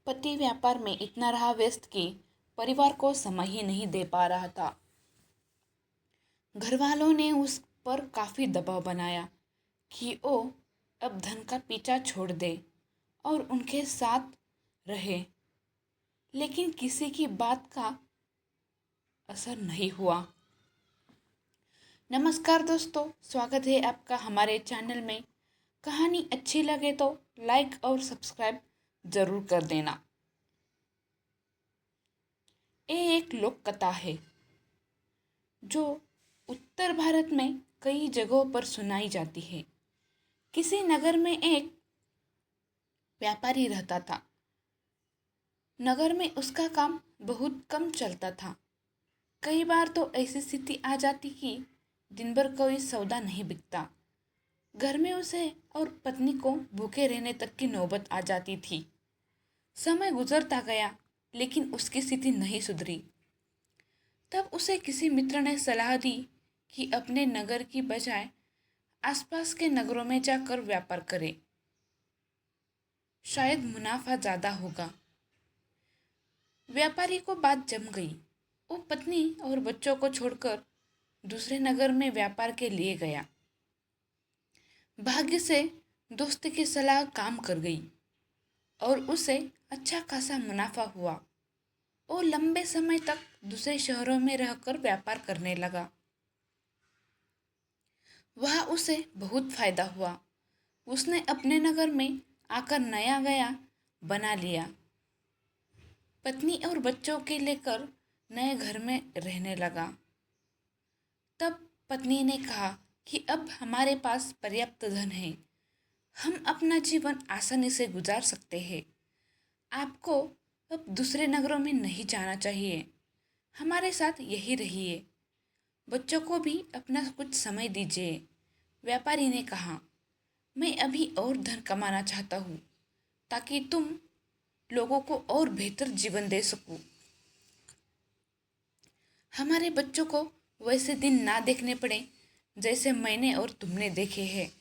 पति व्यापार में इतना रहा व्यस्त कि परिवार को समय ही नहीं दे पा रहा था। घर वालों ने उस पर काफ़ी दबाव बनाया कि वो अब धन का पीछा छोड़ दे और उनके साथ रहे, लेकिन किसी की बात का असर नहीं हुआ। नमस्कार दोस्तों, स्वागत है आपका हमारे चैनल में। कहानी अच्छी लगे तो लाइक और सब्सक्राइब ज़रूर कर देना। ये एक लोक कथा है जो उत्तर भारत में कई जगहों पर सुनाई जाती है। किसी नगर में एक व्यापारी रहता था। नगर में उसका काम बहुत कम चलता था। कई बार तो ऐसी स्थिति आ जाती कि दिन भर कोई सौदा नहीं बिकता। घर में उसे और पत्नी को भूखे रहने तक की नौबत आ जाती थी। समय गुजरता गया, लेकिन उसकी स्थिति नहीं सुधरी। तब उसे किसी मित्र ने सलाह दी कि अपने नगर की बजाय आसपास के नगरों में जाकर व्यापार करे, शायद मुनाफा ज़्यादा होगा। व्यापारी को बात जम गई। वो पत्नी और बच्चों को छोड़कर दूसरे नगर में व्यापार के लिए गया। भाग्य से दोस्त की सलाह काम कर गई और उसे अच्छा खासा मुनाफा हुआ। वो लंबे समय तक दूसरे शहरों में रहकर व्यापार करने लगा। वहाँ उसे बहुत फायदा हुआ। उसने अपने नगर में आकर नया गया बना लिया। पत्नी और बच्चों के लेकर नए घर में रहने लगा। तब पत्नी ने कहा कि अब हमारे पास पर्याप्त धन है, हम अपना जीवन आसानी से गुजार सकते हैं। आपको अब दूसरे नगरों में नहीं जाना चाहिए, हमारे साथ यही रहिए। बच्चों को भी अपना कुछ समय दीजिए। व्यापारी ने कहा, मैं अभी और धन कमाना चाहता हूँ ताकि तुम लोगों को और बेहतर जीवन दे सकूं। हमारे बच्चों को वैसे दिन ना देखने पड़े जैसे मैंने और तुमने देखे हैं।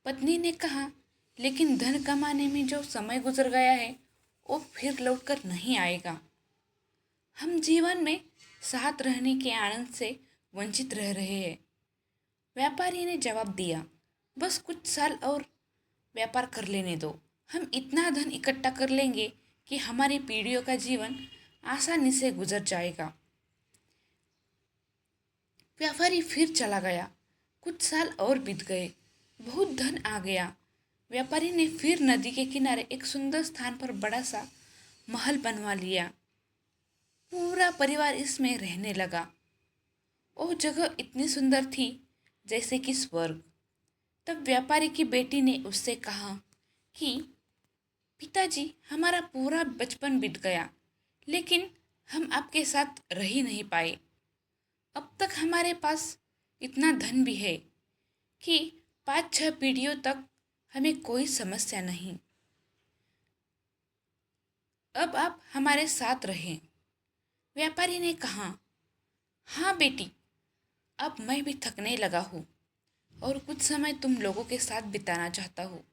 पत्नी ने कहा, लेकिन धन कमाने में जो समय गुजर गया है वो फिर लौटकर नहीं आएगा। हम जीवन में साथ रहने के आनंद से वंचित रह रहे हैं। व्यापारी ने जवाब दिया, बस कुछ साल और व्यापार कर लेने दो। हम इतना धन इकट्ठा कर लेंगे कि हमारी पीढ़ियों का जीवन आसानी से गुजर जाएगा। व्यापारी फिर चला गया। कुछ साल और बीत गए। बहुत धन आ गया। व्यापारी ने फिर नदी के किनारे एक सुंदर स्थान पर बड़ा सा महल बनवा लिया। पूरा परिवार इसमें रहने लगा। वो जगह इतनी सुंदर थी जैसे कि स्वर्ग। तब व्यापारी की बेटी ने उससे कहा कि पिताजी, हमारा पूरा बचपन बीत गया, लेकिन हम आपके साथ रह ही नहीं पाए। अब तक हमारे पास इतना धन भी है कि 5-6 पीढ़ियों तक हमें कोई समस्या नहीं। अब आप हमारे साथ रहें। व्यापारी ने कहा, हाँ बेटी, अब मैं भी थकने लगा हूँ और कुछ समय तुम लोगों के साथ बिताना चाहता हूँ।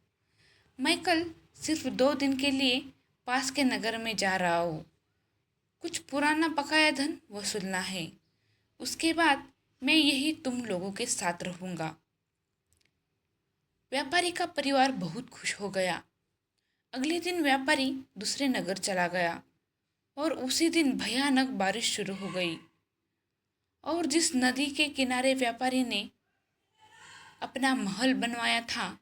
मैं कल सिर्फ 2 दिन के लिए पास के नगर में जा रहा हूँ। कुछ पुराना बकाया धन वसूलना है। उसके बाद मैं यही तुम लोगों के साथ रहूँगा। व्यापारी का परिवार बहुत खुश हो गया। अगले दिन व्यापारी दूसरे नगर चला गया और उसी दिन भयानक बारिश शुरू हो गई और जिस नदी के किनारे व्यापारी ने अपना महल बनवाया था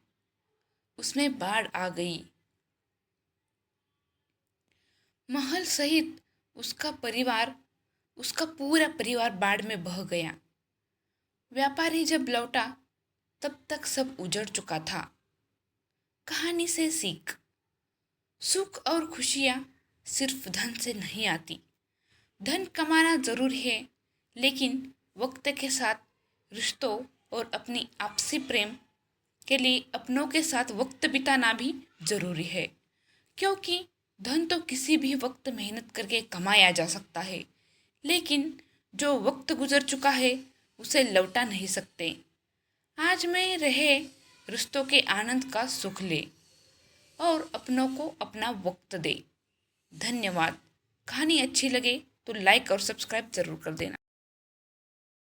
उसमें बाढ़ आ गई। महल सहित उसका पूरा परिवार बाढ़ में बह गया। व्यापारी जब लौटा तब तक सब उजड़ चुका था। कहानी से सीख, सुख और खुशियाँ सिर्फ धन से नहीं आती। धन कमाना जरूर है, लेकिन वक्त के साथ रिश्तों और अपनी आपसी प्रेम के लिए अपनों के साथ वक्त बिताना भी जरूरी है, क्योंकि धन तो किसी भी वक्त मेहनत करके कमाया जा सकता है, लेकिन जो वक्त गुजर चुका है उसे लौटा नहीं सकते। आज में रहे रिश्तों के आनंद का सुख ले और अपनों को अपना वक्त दे। धन्यवाद। कहानी अच्छी लगे तो लाइक और सब्सक्राइब ज़रूर कर देना।